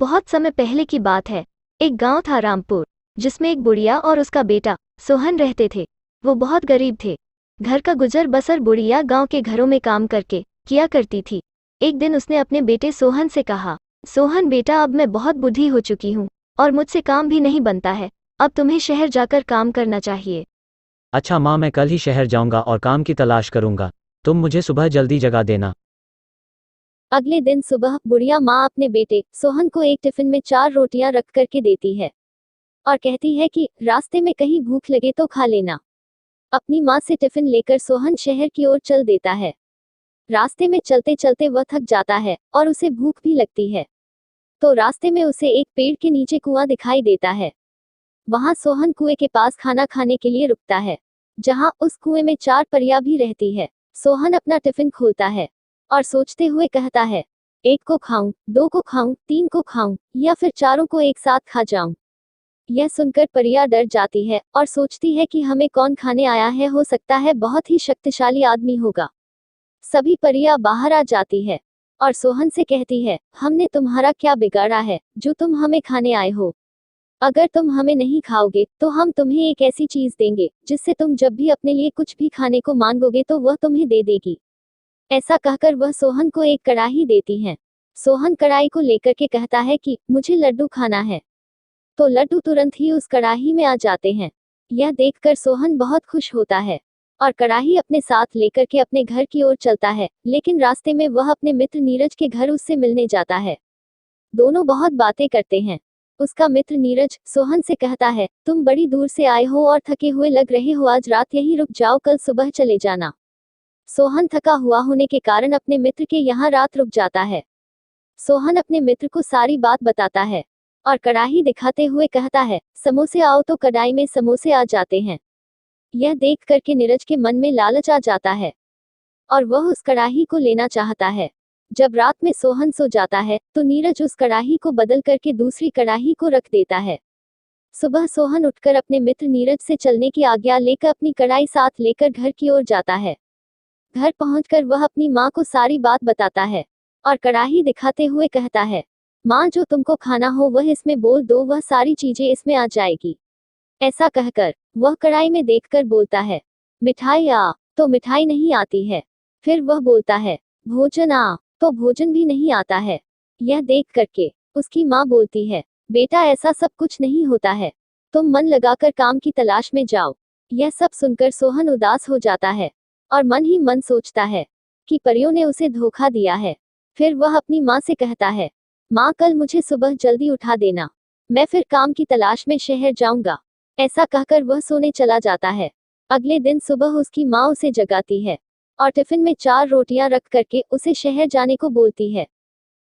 बहुत समय पहले की बात है। एक गांव था रामपुर, जिसमें एक बुढ़िया और उसका बेटा सोहन रहते थे। वो बहुत गरीब थे। घर का गुजर बसर बुढ़िया गांव के घरों में काम करके किया करती थी। एक दिन उसने अपने बेटे सोहन से कहा, सोहन बेटा, अब मैं बहुत बूढ़ी हो चुकी हूँ और मुझसे काम भी नहीं बनता है। अब तुम्हें शहर जाकर काम करना चाहिए। अच्छा माँ, मैं कल ही शहर जाऊंगा और काम की तलाश करूंगा। तुम मुझे सुबह जल्दी जगा देना। अगले दिन सुबह बुढ़िया माँ अपने बेटे सोहन को एक टिफिन में 4 रोटियां रख करके देती है और कहती है कि रास्ते में कहीं भूख लगे तो खा लेना। अपनी माँ से टिफिन लेकर सोहन शहर की ओर चल देता है। रास्ते में चलते चलते वह थक जाता है और उसे भूख भी लगती है। तो रास्ते में उसे एक पेड़ के नीचे कुआं दिखाई देता है। वहां सोहन कुएं के पास खाना खाने के लिए रुकता है, जहां उस कुएं में 4 परियां भी रहती है। सोहन अपना टिफिन खोलता है और सोचते हुए कहता है, 1 को खाऊं, 2 को खाऊं, 3 को खाऊं या फिर चारों को एक साथ खा जाऊं। यह सुनकर परिया डर जाती है और सोचती है कि हमें कौन खाने आया है, हो सकता है बहुत ही शक्तिशाली आदमी होगा। सभी परियां बाहर आ जाती है और सोहन से कहती है, हमने तुम्हारा क्या बिगाड़ा है जो तुम हमें खाने आए हो। अगर तुम हमें नहीं खाओगे तो हम तुम्हें एक ऐसी चीज देंगे जिससे तुम जब भी अपने लिए कुछ भी खाने को मांगोगे तो वह तुम्हें दे देगी। ऐसा कहकर वह सोहन को एक कड़ाही देती हैं। सोहन कड़ाही को लेकर के कहता है कि मुझे लड्डू खाना है। तो लड्डू तुरंत ही उस कड़ाही में आ जाते हैं। यह देखकर सोहन बहुत खुश होता है और कड़ाही अपने साथ लेकर के अपने घर की ओर चलता है, लेकिन रास्ते में वह अपने मित्र नीरज के घर उससे मिलने जाता है। दोनों बहुत बातें करते हैं। उसका मित्र नीरज सोहन से कहता है, तुम बड़ी दूर से आए हो और थके हुए लग रहे हो, आज रात यहीं रुक जाओ, कल सुबह चले जाना। सोहन थका हुआ होने के कारण अपने मित्र के यहाँ रात रुक जाता है। सोहन अपने मित्र को सारी बात बताता है और कड़ाही दिखाते हुए कहता है, समोसे आओ, तो कढ़ाई में समोसे आ जाते हैं। यह देख करके नीरज के मन में लालच आ जाता है और वह उस कड़ाही को लेना चाहता है। जब रात में सोहन सो जाता है तो नीरज उस कड़ाही को बदल करके दूसरी कड़ाही को रख देता है। सुबह सोहन उठकर अपने मित्र नीरज से चलने की आज्ञा लेकर अपनी कड़ाही साथ लेकर घर की ओर जाता है। घर पहुंचकर वह अपनी माँ को सारी बात बताता है और कड़ाही दिखाते हुए कहता है, माँ, जो तुमको खाना हो वह इसमें बोल दो, वह सारी चीजें इसमें आ जाएगी। ऐसा कहकर वह कड़ाई में देखकर बोलता है, मिठाई आ, तो मिठाई नहीं आती है। फिर वह बोलता है, भोजन आ, तो भोजन भी नहीं आता है। यह देख करके उसकी माँ बोलती है, बेटा, ऐसा सब कुछ नहीं होता है, तुम मन लगाकर काम की तलाश में जाओ। यह सब सुनकर सोहन उदास हो जाता है और मन ही मन सोचता है कि परियों ने उसे धोखा दिया है। फिर वह अपनी माँ से कहता है, माँ, कल मुझे सुबह जल्दी उठा देना, मैं फिर काम की तलाश में शहर जाऊंगा। ऐसा कहकर वह सोने चला जाता है। अगले दिन सुबह उसकी माँ उसे जगाती है और टिफिन में 4 रोटियां रख करके उसे शहर जाने को बोलती है।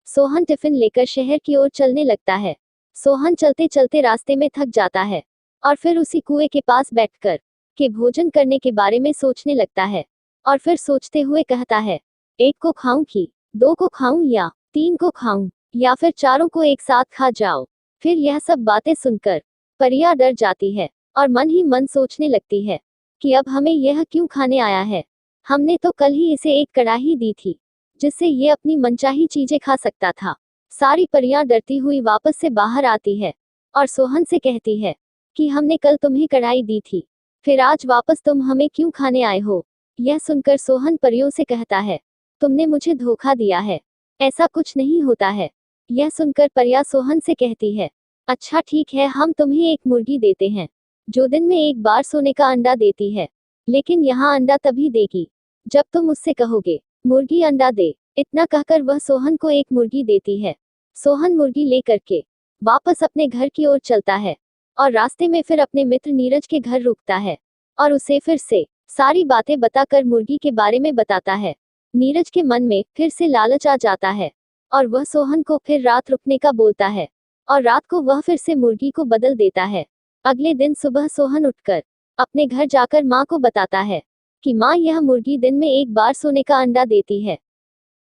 सोहन टिफिन लेकर शहर की ओर चलने लगता है। सोहन चलते चलते रास्ते में थक जाता है और फिर उसी कुएं के पास बैठकर के भोजन करने के बारे में सोचने लगता है और फिर सोचते हुए कहता है, 1 को खाऊं कि 2 को खाऊं या 3 को खाऊं या फिर चारों को एक साथ खा जाओ। फिर यह सब बातें सुनकर परिया डर जाती है और मन ही मन सोचने लगती है कि अब हमें यह क्यों खाने आया है। हमने तो कल ही इसे एक कड़ाही दी थी जिससे ये अपनी मनचाही चीजें खा सकता था। सारी परियां डरती हुई वापस से बाहर आती है और सोहन से कहती है कि हमने कल तुम्हें कढ़ाई दी थी, फिर आज वापस तुम हमें क्यों खाने आए हो। यह सुनकर सोहन परियों से कहता है, तुमने मुझे धोखा दिया है, ऐसा कुछ नहीं होता है। यह सुनकर परिया सोहन से कहती है, अच्छा ठीक है, हम तुम्हें एक मुर्गी देते हैं जो दिन में एक बार सोने का अंडा देती है, लेकिन यहाँ अंडा तभी देगी जब तुम उससे कहोगे, मुर्गी अंडा दे। इतना कहकर वह सोहन को एक मुर्गी देती है। सोहन मुर्गी लेकर के वापस अपने घर की ओर चलता है और रास्ते में फिर अपने मित्र नीरज के घर रुकता है और उसे फिर से सारी बातें बताकर मुर्गी के बारे में बताता है। नीरज के मन में फिर से लालच आ जाता है और वह सोहन को फिर रात रुकने का बोलता है और रात को वह फिर से मुर्गी को बदल देता है। अगले दिन सुबह सोहन उठकर अपने घर जाकर माँ को बताता है कि माँ, यह मुर्गी दिन में एक बार सोने का अंडा देती है।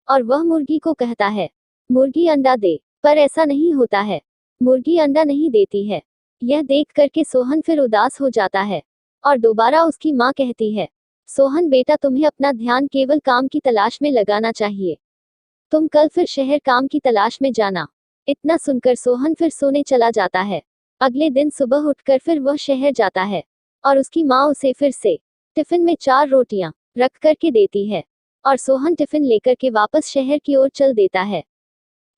और वह मुर्गी को कहता है, मुर्गी अंडा दे, पर ऐसा नहीं होता है, मुर्गी अंडा नहीं देती है। यह देख करके सोहन फिर उदास हो जाता है और दोबारा उसकी माँ कहती है, सोहन बेटा, तुम्हें अपना ध्यान केवल काम की तलाश में लगाना चाहिए। तुम कल फिर शहर काम की तलाश में जाना। इतना सुनकर सोहन फिर सोने चला जाता है। अगले दिन सुबह उठकर फिर वह शहर जाता है और उसकी माँ उसे फिर से टिफिन में 4 रोटियां रख करके देती है और सोहन टिफिन लेकर के वापस शहर की ओर चल देता है।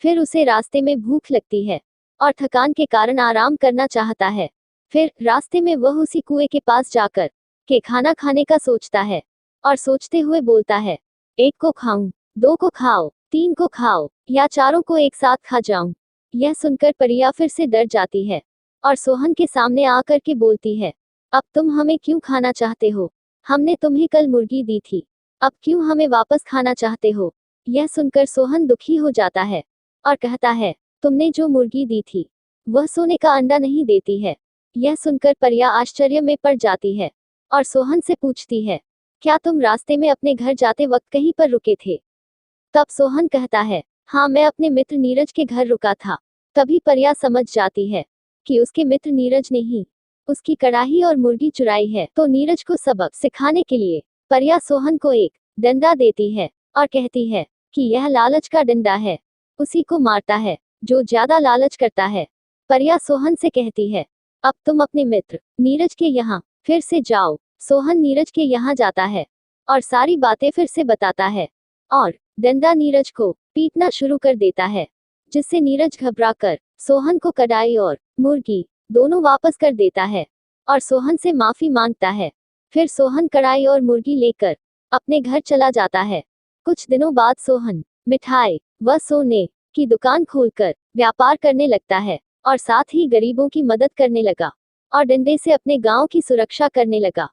फिर उसे रास्ते में भूख लगती है और थकान के कारण आराम करना चाहता है। फिर रास्ते में वह उसी कुएं के पास जाकर के खाना खाने का सोचता है और सोचते हुए बोलता है, 1 को खाऊं, 2 को खाओ, 3 को खाओ या 4 को एक साथ खा जाऊं। यह सुनकर परिया फिर से डर जाती है और सोहन के सामने आकर के बोलती है, अब तुम हमें क्यों खाना चाहते हो? हमने तुम्हें कल मुर्गी दी थी, अब क्यों हमें वापस खाना चाहते हो? यह सुनकर सोहन दुखी हो जाता है और कहता है, तुमने जो मुर्गी दी थी वह सोने का अंडा नहीं देती है। यह सुनकर परिया आश्चर्य में पड़ जाती है और सोहन से पूछती है, क्या तुम रास्ते में अपने घर जाते वक्त कहीं पर रुके थे? तब सोहन कहता है, हाँ, मैं अपने मित्र नीरज के घर रुका था। तभी परिया समझ जाती है कि उसके मित्र नीरज ने ही उसकी कड़ाही और मुर्गी चुराई है। तो नीरज को सबक सिखाने के लिए परिया सोहन को एक डंडा देती है और कहती है कि यह लालच का डंडा है, उसी को मारता है जो ज्यादा लालच करता है। परिया सोहन से कहती है, अब तुम अपने मित्र नीरज के यहाँ फिर से जाओ। सोहन नीरज के यहाँ जाता है और सारी बातें फिर से बताता है और डंडा नीरज को पीटना शुरू कर देता है, जिससे नीरज घबराकर सोहन को कड़ाही और मुर्गी दोनों वापस कर देता है और सोहन से माफी मांगता है। फिर सोहन कड़ाही और मुर्गी लेकर अपने घर चला जाता है। कुछ दिनों बाद सोहन मिठाई व सोने की दुकान खोलकर व्यापार करने लगता है और साथ ही गरीबों की मदद करने लगा और डंडे से अपने गांव की सुरक्षा करने लगा।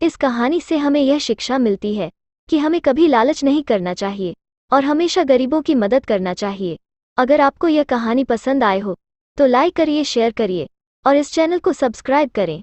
इस कहानी से हमें यह शिक्षा मिलती है कि हमें कभी लालच नहीं करना चाहिए और हमेशा गरीबों की मदद करना चाहिए। अगर आपको यह कहानी पसंद आए हो तो लाइक करिए, शेयर करिए और इस चैनल को सब्सक्राइब करें।